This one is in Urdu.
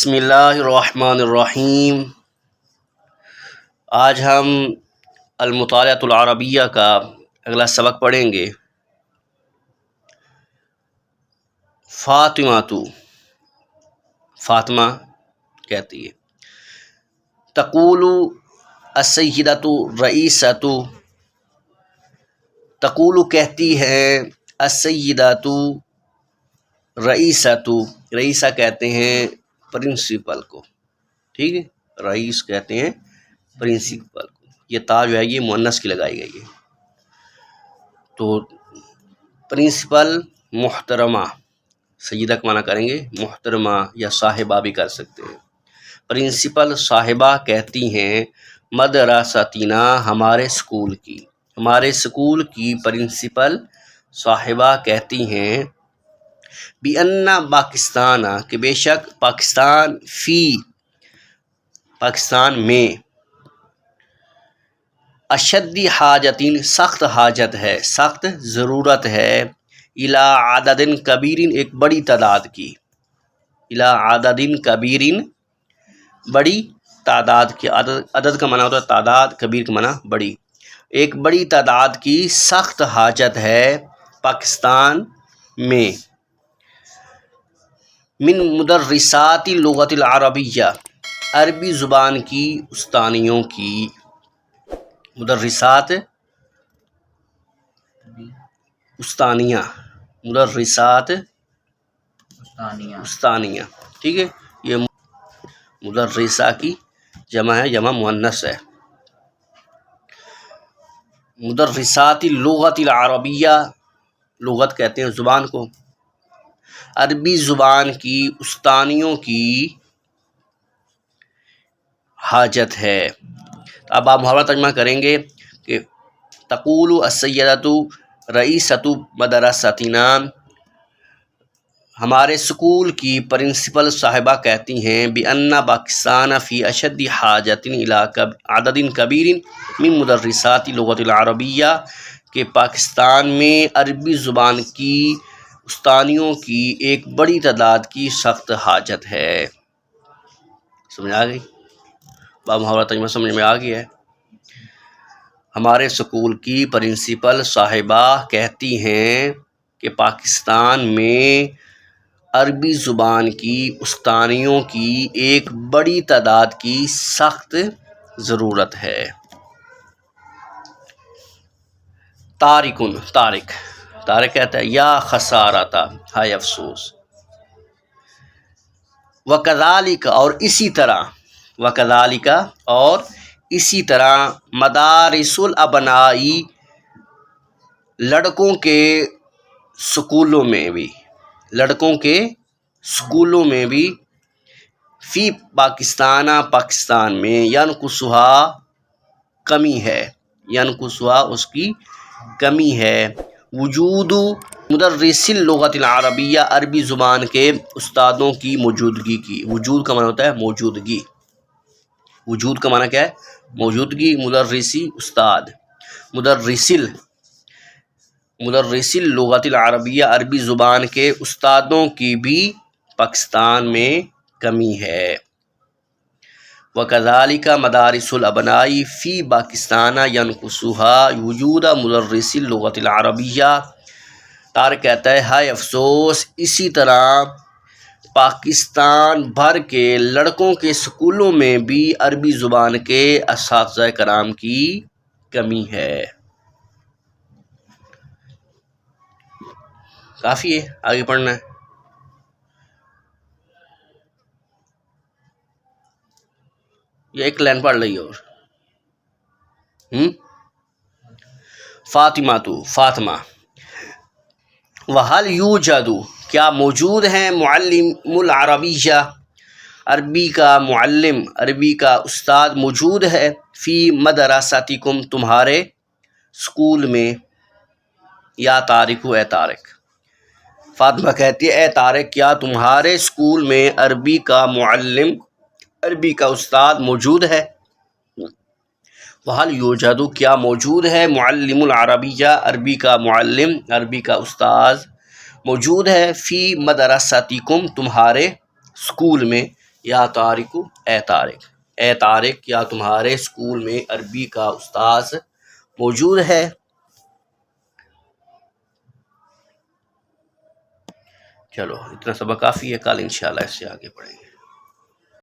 بسم اللہ الرحمن الرحیم۔ آج ہم المطالعۃ العربیہ کا اگلا سبق پڑھیں گے۔ فاطمہ کہتی ہے، تقول السیدۃ رئیسۃ، تقول کہتی ہے، السیدۃ رئیسۃ، رئیسہ کہتے ہیں پرنسپل کو، ٹھیک ہے، رئیس کہتے ہیں پرنسپل کو۔ یہ تا جو ہے یہ مؤنث کی لگائی گئی ہے، تو پرنسپل محترمہ، سیدہ کا معنی کریں گے محترمہ یا صاحبہ بھی کر سکتے ہیں۔ پرنسپل صاحبہ کہتی ہیں، مدرستنا ہمارے اسکول کی، ہمارے اسکول کی پرنسپل صاحبہ کہتی ہیں، بِأَنَّ پاکستان، کہ بے شک پاکستان، پاکستان میں، اشد حاجتین سخت حاجت ہے، سخت ضرورت ہے، الی عدد کبیر ایک بڑی تعداد کی، الی عدد کبیر بڑی تعداد کی، عدد کا معنی ہوتا ہے تعداد، کبیر کا معنی بڑی، ایک بڑی تعداد کی سخت حاجت ہے پاکستان میں، من مدرسات اللغۃ العربیہ، عربی زبان کی استانیوں کی، مدرسات استانیہ، مدرسات استانیہ، ٹھیک ہے، یہ مدرسہ کی جمع ہے، جمع مؤنث ہے۔ مدرسات اللغۃ العربیہ، لغت کہتے ہیں زبان کو، عربی زبان کی استانیوں کی حاجت ہے۔ اب آپ محاورہ ترجمہ کریں گے کہ تقول السیدۃ رئیسۃ مدرستنا، ہمارے اسکول کی پرنسپل صاحبہ کہتی ہیں، بِأَنَّ پاکستان فی اشد حاجت الی عدد کبیر من مدرسات اللغۃ العربیہ، کہ پاکستان میں عربی زبان کی استانیوں کی ایک بڑی تعداد کی سخت حاجت ہے۔ سمجھ آ گئی؟ باب محاورہ ترجمہ سمجھ میں آ گیا ہے۔ ہمارے اسکول کی پرنسپل صاحبہ کہتی ہیں کہ پاکستان میں عربی زبان کی استانیوں کی ایک بڑی تعداد کی سخت ضرورت ہے۔ طارق کہتا ہے، یا خسارتا، ہائے افسوس، وکذالک اور اسی طرح، وکذالک اور اسی طرح، مدارس الابنائی لڑکوں کے سکولوں میں بھی، لڑکوں کے سکولوں میں بھی، فی پاکستان پاکستان میں، ینقصھا کمی ہے، ینقصھا اس کی کمی ہے، وجود مدرس اللغۃ العربیہ عربی زبان کے استادوں کی موجودگی کی، وجود کا معنی ہوتا ہے موجودگی، وجود کا معنی کیا ہے؟ موجودگی، مدرسی استاد، مدرس اللغۃ العربیہ عربی زبان کے استادوں کی بھی پاکستان میں کمی ہے۔ وکذالک مدارس الابنائی فی پاکستان ینقصھا وجود مدرس اللغۃ العربیہ، طارق کہتا ہے، ہائے افسوس، اسی طرح پاکستان بھر کے لڑکوں کے سکولوں میں بھی عربی زبان کے اساتذہ کرام کی کمی ہے۔ کافی ہے، آگے پڑھنا ہے۔ یہ ایک لائن پڑھ لئی اور فاطمہ، وَهَلْ يُوجَدُ کیا موجود ہیں، معلم العربیہ عربی کا معلم، عربی کا استاد موجود ہے، فی مدرستکم تمہارے اسکول میں، یا طارق اے طارق، فاطمہ کہتی ہے، اے طارق کیا تمہارے اسکول میں عربی کا معلم، عربی کا استاد موجود ہے؟ وَهَلْ يُوجَدُ کیا موجود ہے، معلم العربیہ عربی کا معلم، عربی کا استاد موجود ہے، فی مدرستکم تمہارے اسکول میں، یا طارق، اے طارق، اے طارق کیا تمہارے اسکول میں عربی کا استاذ موجود ہے؟ چلو اتنا سبق کافی ہے، کل انشاءاللہ اس سے آگے پڑھیں گے۔